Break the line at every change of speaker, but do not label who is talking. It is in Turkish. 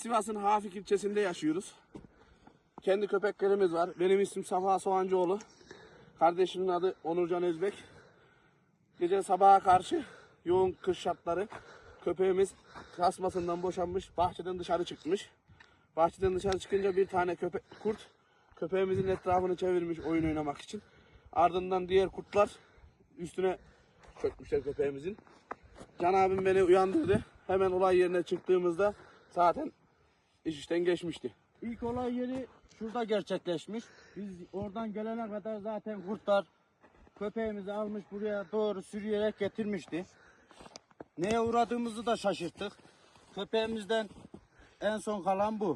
Sivas'ın Hafik ilçesinde yaşıyoruz. Kendi köpeklerimiz var. Benim ismim Safa Soğancıoğlu. Kardeşimin adı Onurcan Özbek. Gece sabaha karşı yoğun kış şartları köpeğimiz kasmasından boşanmış. Bahçeden dışarı çıkmış. Bahçeden dışarı çıkınca bir tane kurt köpeğimizin etrafını çevirmiş oyun oynamak için. Ardından diğer kurtlar üstüne çökmüşler köpeğimizin. Can abim beni uyandırdı. Hemen olay yerine çıktığımızda zaten iş işten geçmişti.
İlk olay yeri şurada gerçekleşmiş. Biz oradan gelene kadar zaten kurtlar köpeğimizi almış buraya doğru sürüyerek getirmişti. Neye uğradığımızı da şaşırttık. Köpeğimizden en son kalan bu.